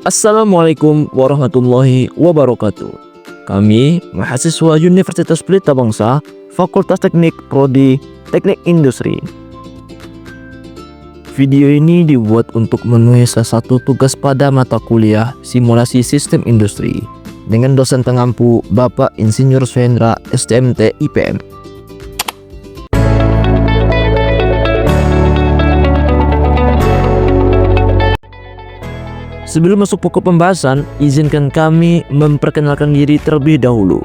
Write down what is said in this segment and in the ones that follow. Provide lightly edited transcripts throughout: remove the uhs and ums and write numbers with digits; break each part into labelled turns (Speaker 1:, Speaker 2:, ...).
Speaker 1: Assalamualaikum warahmatullahi wabarakatuh. Kami, mahasiswa Universitas Pelita Bangsa, Fakultas Teknik Prodi Teknik Industri. Video ini dibuat untuk memenuhi salah satu tugas pada mata kuliah Simulasi Sistem Industri dengan dosen pengampu Bapak Insinyur Suhendra STMT IPM. Sebelum masuk pokok pembahasan, izinkan kami memperkenalkan diri terlebih dahulu.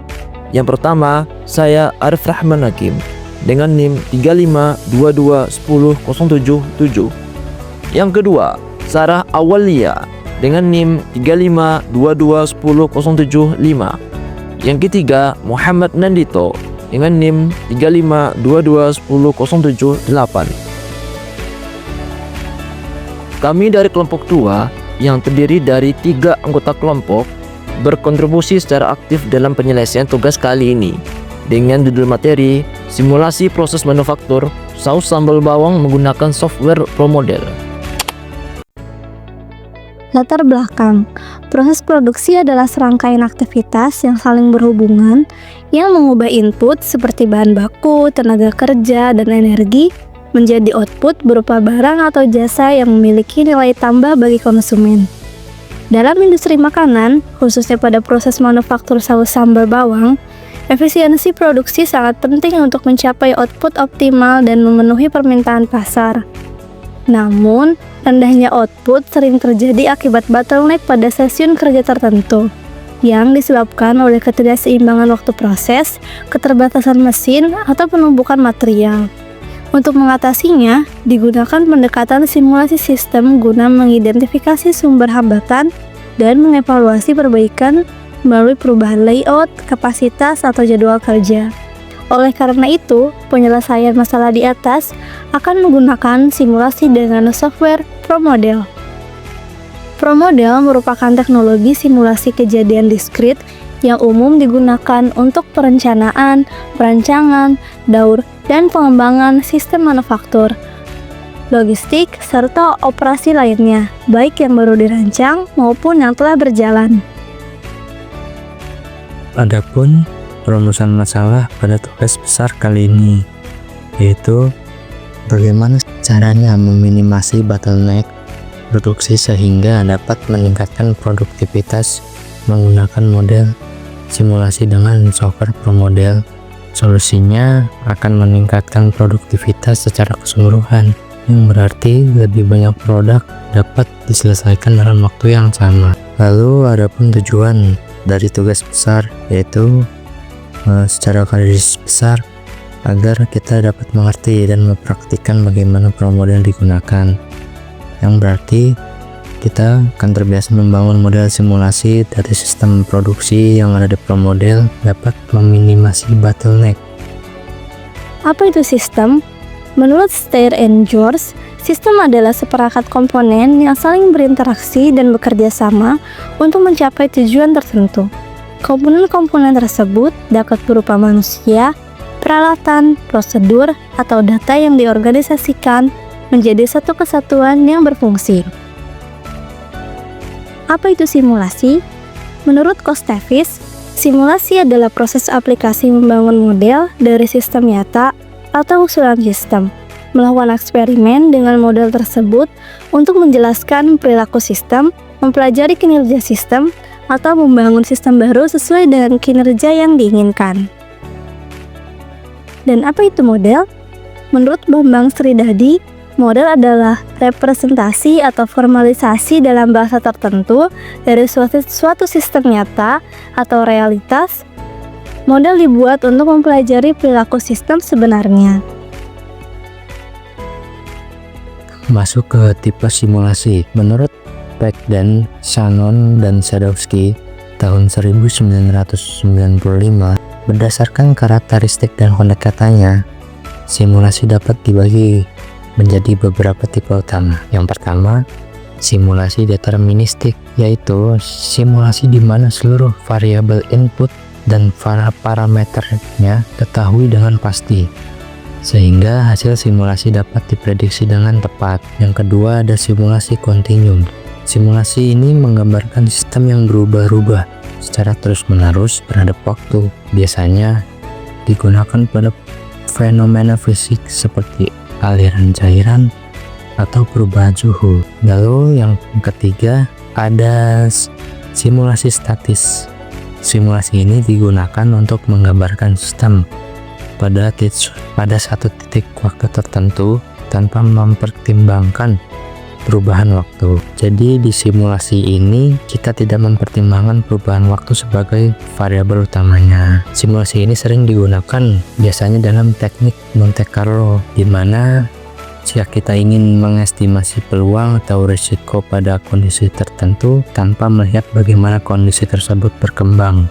Speaker 1: Yang pertama, saya Arif Rahman Hakim dengan NIM 3522100777. Yang kedua, Sarah Awalia dengan NIM 35221075. Yang ketiga, Muhammad Nandito dengan NIM 35221078. Kami dari kelompok 2 yang terdiri dari 3 anggota kelompok berkontribusi secara aktif dalam penyelesaian tugas kali ini dengan judul materi simulasi proses manufaktur saus sambal bawang menggunakan software ProModel.
Speaker 2: Latar belakang, proses produksi adalah serangkaian aktivitas yang saling berhubungan yang mengubah input seperti bahan baku, tenaga kerja, dan energi menjadi output berupa barang atau jasa yang memiliki nilai tambah bagi konsumen. Dalam industri makanan, khususnya pada proses manufaktur saus sambal bawang, efisiensi produksi sangat penting untuk mencapai output optimal dan memenuhi permintaan pasar. Namun, rendahnya output sering terjadi akibat bottleneck pada stasiun kerja tertentu, yang disebabkan oleh ketidakseimbangan waktu proses, keterbatasan mesin, atau penumpukan material. Untuk mengatasinya, digunakan pendekatan simulasi sistem guna mengidentifikasi sumber hambatan dan mengevaluasi perbaikan melalui perubahan layout, kapasitas, atau jadwal kerja. Oleh karena itu, penyelesaian masalah di atas akan menggunakan simulasi dengan software ProModel. ProModel merupakan teknologi simulasi kejadian diskrit yang umum digunakan untuk perencanaan, perancangan, daur, dan pengembangan sistem manufaktur, logistik, serta operasi lainnya, baik yang baru dirancang maupun yang telah berjalan.
Speaker 3: Adapun perumusan masalah pada tugas besar kali ini, yaitu bagaimana caranya meminimasi bottleneck produksi sehingga dapat meningkatkan produktivitas menggunakan model simulasi dengan software ProModel. Solusinya akan meningkatkan produktivitas secara keseluruhan, yang berarti lebih banyak produk dapat diselesaikan dalam waktu yang sama. Lalu adapun tujuan dari tugas besar, yaitu secara garis besar agar kita dapat mengerti dan mempraktikkan bagaimana ProModel digunakan, yang berarti kita akan terbiasa membangun model simulasi dari sistem produksi yang ada di ProModel dapat meminimasi bottleneck.
Speaker 2: Apa itu sistem? Menurut Steyer and George, sistem adalah seperangkat komponen yang saling berinteraksi dan bekerja sama untuk mencapai tujuan tertentu. Komponen-komponen tersebut dapat berupa manusia, peralatan, prosedur, atau data yang diorganisasikan menjadi satu kesatuan yang berfungsi. Apa itu simulasi? Menurut Kostevis, simulasi adalah proses aplikasi membangun model dari sistem nyata atau usulan sistem, melakukan eksperimen dengan model tersebut untuk menjelaskan perilaku sistem, mempelajari kinerja sistem, atau membangun sistem baru sesuai dengan kinerja yang diinginkan. Dan apa itu model? Menurut Bambang Sridadi, model adalah representasi atau formalisasi dalam bahasa tertentu dari suatu sistem nyata atau realitas. Model dibuat untuk mempelajari perilaku sistem sebenarnya.
Speaker 3: Masuk ke tipe simulasi. Menurut Beck-Dan, Shannon, dan Sadowski tahun 1995, berdasarkan karakteristik dan pendekatannya, simulasi dapat dibagi menjadi beberapa tipe utama. Yang pertama, simulasi deterministik, yaitu simulasi di mana seluruh variabel input dan parameternya ketahui dengan pasti, sehingga hasil simulasi dapat diprediksi dengan tepat. Yang kedua, ada simulasi kontinum, Simulasi ini menggambarkan sistem yang berubah-ubah secara terus-menerus terhadap waktu. Biasanya digunakan pada fenomena fisik seperti aliran cairan atau perubahan suhu. Lalu yang ketiga ada simulasi statis. Simulasi ini digunakan untuk menggambarkan sistem pada satu titik waktu tertentu tanpa mempertimbangkan perubahan waktu. Jadi di simulasi ini kita tidak mempertimbangkan perubahan waktu sebagai variabel utamanya. Simulasi ini sering digunakan biasanya dalam teknik Monte Carlo, di mana jika kita ingin mengestimasi peluang atau risiko pada kondisi tertentu tanpa melihat bagaimana kondisi tersebut berkembang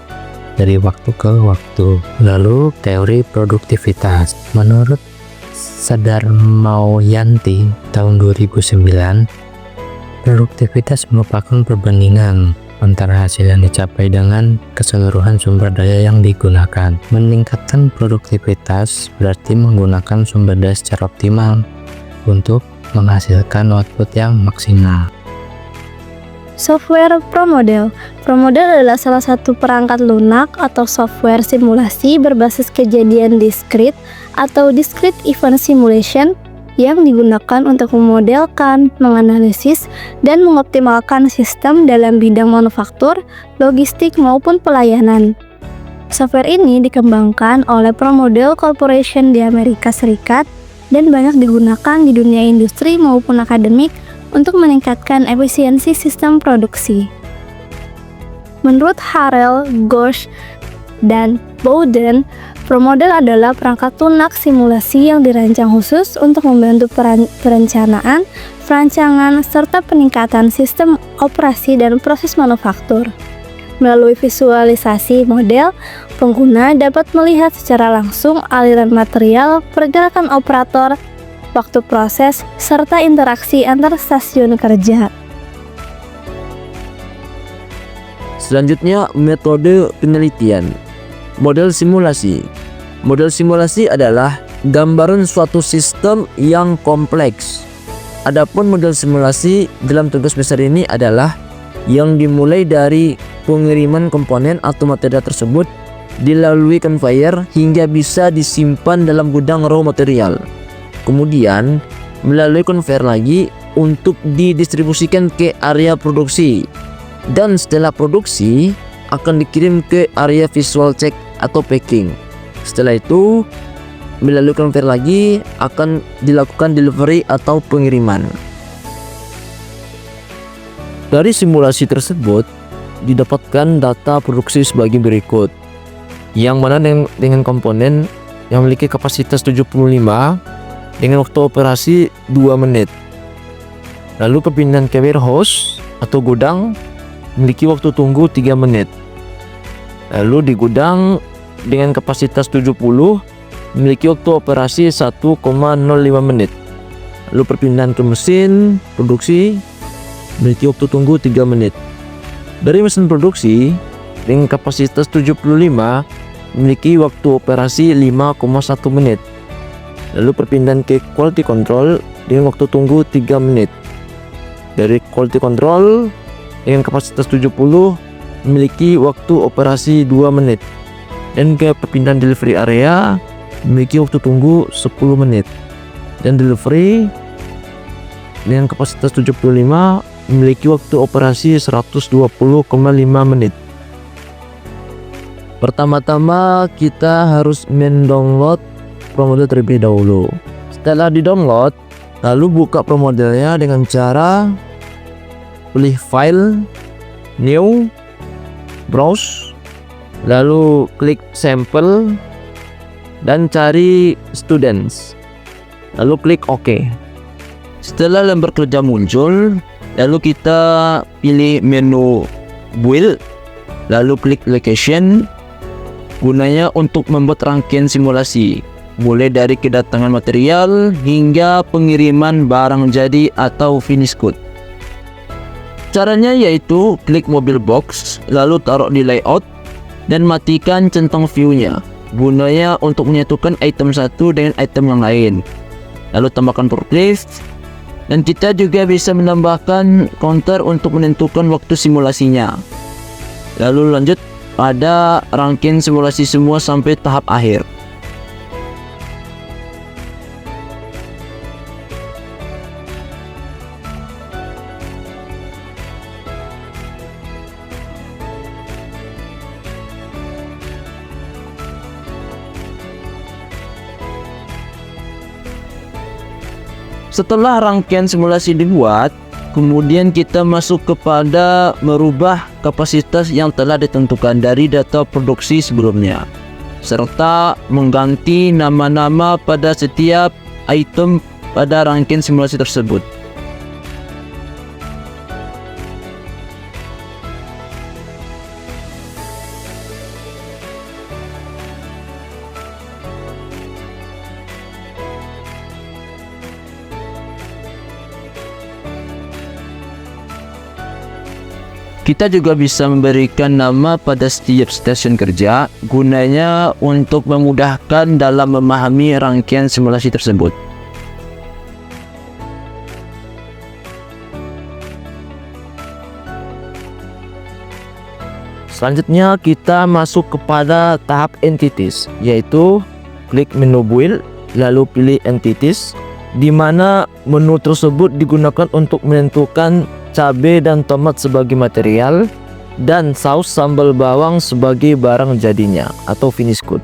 Speaker 3: dari waktu ke waktu. Lalu teori produktivitas. Menurut Sadarmayanti tahun 2009, produktivitas merupakan perbandingan antara hasil yang dicapai dengan keseluruhan sumber daya yang digunakan. Meningkatkan produktivitas berarti menggunakan sumber daya secara optimal untuk menghasilkan output yang maksimal.
Speaker 2: Software ProModel. ProModel adalah salah satu perangkat lunak atau software simulasi berbasis kejadian diskrit atau discrete event simulation yang digunakan untuk memodelkan, menganalisis, dan mengoptimalkan sistem dalam bidang manufaktur, logistik, maupun pelayanan. Software ini dikembangkan oleh ProModel Corporation di Amerika Serikat dan banyak digunakan di dunia industri maupun akademik untuk meningkatkan efisiensi sistem produksi. Menurut Harel, Ghosh, dan Bowden, ProModel adalah perangkat lunak simulasi yang dirancang khusus untuk membantu perencanaan, perancangan, serta peningkatan sistem operasi dan proses manufaktur. Melalui visualisasi model, pengguna dapat melihat secara langsung aliran material, pergerakan operator, waktu proses, serta interaksi antar stasiun kerja.
Speaker 1: Selanjutnya, metode penelitian. Model simulasi. Model simulasi adalah gambaran suatu sistem yang kompleks. Adapun model simulasi dalam tugas besar ini adalah yang dimulai dari pengiriman komponen atau material tersebut dilalui conveyor hingga bisa disimpan dalam gudang raw material. Kemudian melalui conveyor lagi untuk didistribusikan ke area produksi, dan setelah produksi akan dikirim ke area visual check atau packing. Setelah itu melalui conveyor lagi akan dilakukan delivery atau pengiriman. Dari simulasi tersebut didapatkan data produksi sebagai berikut, yang mana dengan komponen yang memiliki kapasitas 75 dengan waktu operasi 2 menit. Lalu perpindahan ke warehouse atau gudang memiliki waktu tunggu 3 menit. Lalu di gudang dengan kapasitas 70 memiliki waktu operasi 1,05 menit. Lalu perpindahan ke mesin produksi memiliki waktu tunggu 3 menit. Dari mesin produksi dengan kapasitas 75 memiliki waktu operasi 5,1 menit. Lalu perpindahan ke quality control dengan waktu tunggu 3 menit. Dari quality control dengan kapasitas 70 memiliki waktu operasi 2 menit. Dan ke perpindahan delivery area memiliki waktu tunggu 10 menit. Dan delivery dengan kapasitas 75 memiliki waktu operasi 120,5 menit. Pertama-tama kita harus mendownload ProModel terlebih dahulu. Setelah di-download, lalu buka ProModelnya dengan cara pilih file, new, browse, lalu klik sample dan cari students, lalu klik OK. Setelah lembar kerja muncul, lalu kita pilih menu build, lalu klik location, gunanya untuk membuat rangkaian simulasi mulai dari kedatangan material hingga pengiriman barang jadi atau finish good. Caranya yaitu klik mobil box, lalu taruh di layout dan matikan centang view-nya, gunanya untuk menyatukan item satu dengan item yang lain. Lalu tambahkan forklift, Dan kita juga bisa menambahkan counter untuk menentukan waktu simulasinya. Lalu lanjut pada rangkaian simulasi semua sampai tahap akhir. Setelah rangkaian simulasi dibuat, kemudian kita masuk kepada merubah kapasitas yang telah ditentukan dari data produksi sebelumnya, serta mengganti nama-nama pada setiap item pada rangkaian simulasi tersebut. Kita juga bisa memberikan nama pada setiap stasiun kerja, gunanya untuk memudahkan dalam memahami rangkaian simulasi tersebut.
Speaker 3: Selanjutnya kita masuk kepada tahap entities, yaitu klik menu build lalu pilih entities, di mana menu tersebut digunakan untuk menentukan cabai dan tomat sebagai material dan saus sambal bawang sebagai barang jadinya atau finish good.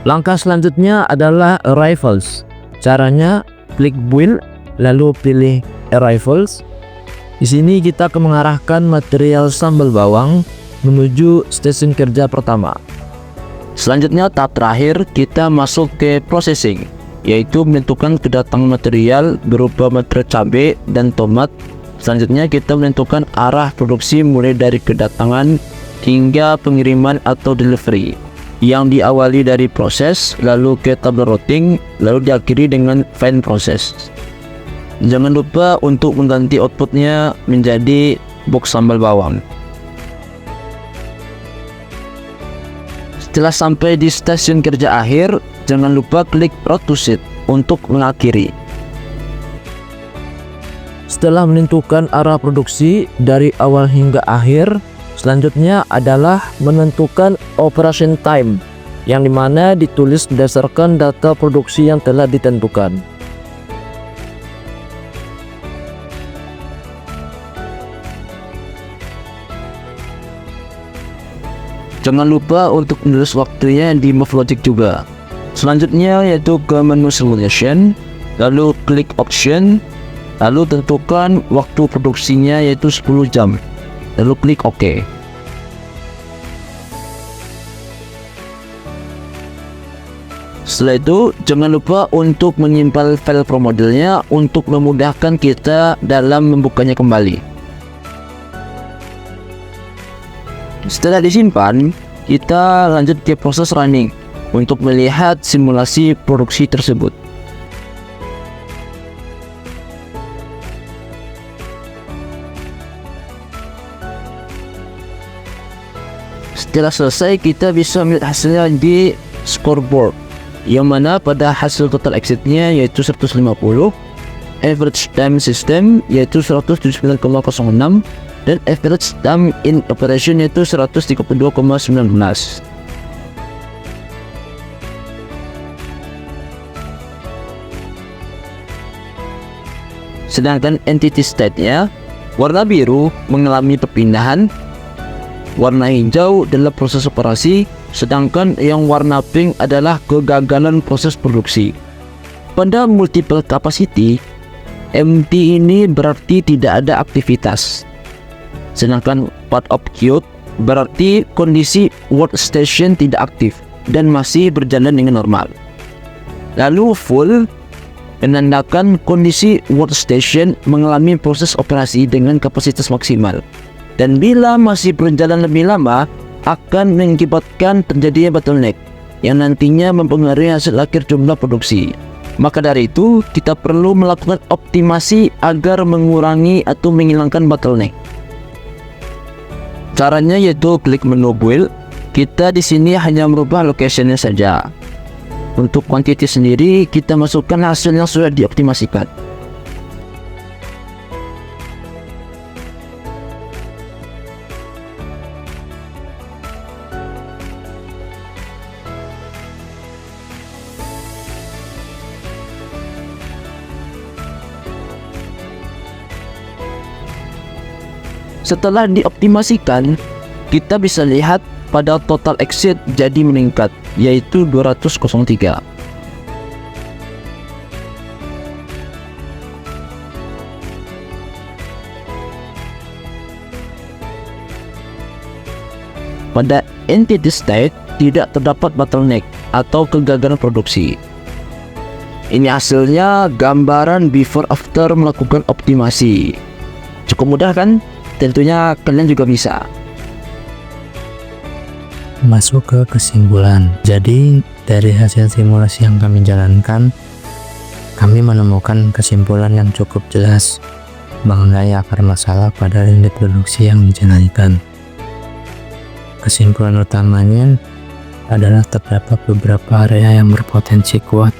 Speaker 3: Langkah selanjutnya adalah arrivals. Caranya klik build lalu pilih arrivals. Di sini kita akan mengarahkan material sambal bawang menuju stasiun kerja pertama.
Speaker 1: Selanjutnya tahap terakhir kita masuk ke processing, yaitu menentukan kedatangan material berupa material cabai dan tomat. Selanjutnya kita menentukan arah produksi mulai dari kedatangan hingga pengiriman atau delivery, yang diawali dari proses, lalu ke tabel routing, lalu diakhiri dengan fine process. Jangan lupa untuk mengganti outputnya menjadi box sambal bawang. Setelah sampai di stasiun kerja akhir, jangan lupa klik Road to Set untuk mengakhiri.
Speaker 3: Setelah menentukan arah produksi dari awal hingga akhir, selanjutnya adalah menentukan operation time, yang dimana ditulis berdasarkan data produksi yang telah ditentukan.
Speaker 1: Jangan lupa untuk menulis waktunya di Move Logic juga. Selanjutnya yaitu ke menu simulation, lalu klik option, lalu tentukan waktu produksinya yaitu 10 jam, lalu klik OK. Setelah itu, jangan lupa untuk menyimpan file pro modelnya untuk memudahkan kita dalam membukanya kembali. Setelah disimpan, kita lanjut ke proses running untuk melihat simulasi produksi tersebut. Setelah selesai, kita bisa melihat hasilnya di scoreboard, yang mana pada hasil total exitnya yaitu 150, average time system yaitu 179,06, dan average time in operation yaitu 132,19. Sedangkan entity state-nya, warna biru mengalami perpindahan, warna hijau adalah proses operasi, sedangkan yang warna pink adalah kegagalan proses produksi. Pada multiple capacity, MT ini berarti tidak ada aktivitas. Sedangkan part of queue berarti kondisi workstation tidak aktif dan masih berjalan dengan normal. Lalu full menandakan kondisi workstation mengalami proses operasi dengan kapasitas maksimal, dan bila masih berjalan lebih lama akan mengakibatkan terjadinya bottleneck yang nantinya mempengaruhi hasil akhir jumlah produksi. Maka dari itu kita perlu melakukan optimasi agar mengurangi atau menghilangkan bottleneck. Caranya yaitu klik menu build. Kita di sini hanya merubah location-nya saja. Untuk kuantiti sendiri, kita masukkan hasil yang sudah dioptimasikan. Setelah dioptimasikan, kita bisa lihat pada total exit jadi meningkat, yaitu 203. Pada entity state tidak terdapat bottleneck atau kegagalan produksi. Ini hasilnya gambaran before after melakukan optimasi. Cukup mudah kan? Tentunya kalian juga bisa.
Speaker 3: Masuk ke kesimpulan. Jadi dari hasil simulasi yang kami jalankan, kami menemukan kesimpulan yang cukup jelas mengenai akar masalah pada unit produksi yang dijalankan. Kesimpulan utamanya adalah terdapat beberapa area yang berpotensi kuat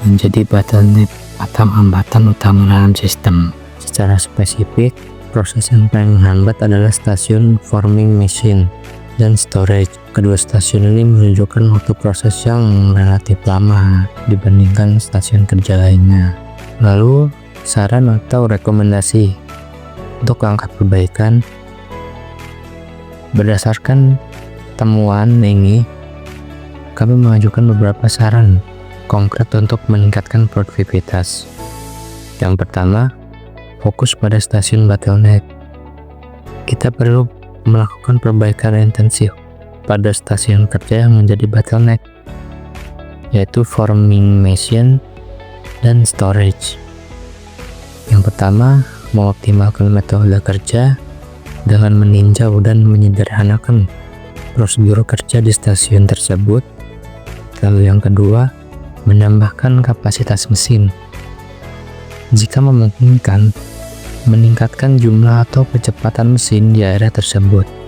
Speaker 3: menjadi bottleneck atau hambatan utama dalam sistem. Secara spesifik, proses yang paling menghambat adalah stasiun forming machine dan storage. Kedua stasiun ini menunjukkan waktu proses yang relatif lama dibandingkan stasiun kerja lainnya. Lalu, saran atau rekomendasi untuk langkah perbaikan. Berdasarkan temuan ini, kami mengajukan beberapa saran konkret untuk meningkatkan produktivitas. Yang pertama, fokus pada stasiun bottleneck. Kita perlu melakukan perbaikan intensif pada stasiun kerja yang menjadi bottleneck, yaitu forming machine dan storage. Yang pertama, mengoptimalkan metode kerja dengan meninjau dan menyederhanakan prosedur kerja di stasiun tersebut. Lalu yang kedua, menambahkan kapasitas mesin. Jika memungkinkan, meningkatkan jumlah atau kecepatan mesin di area tersebut.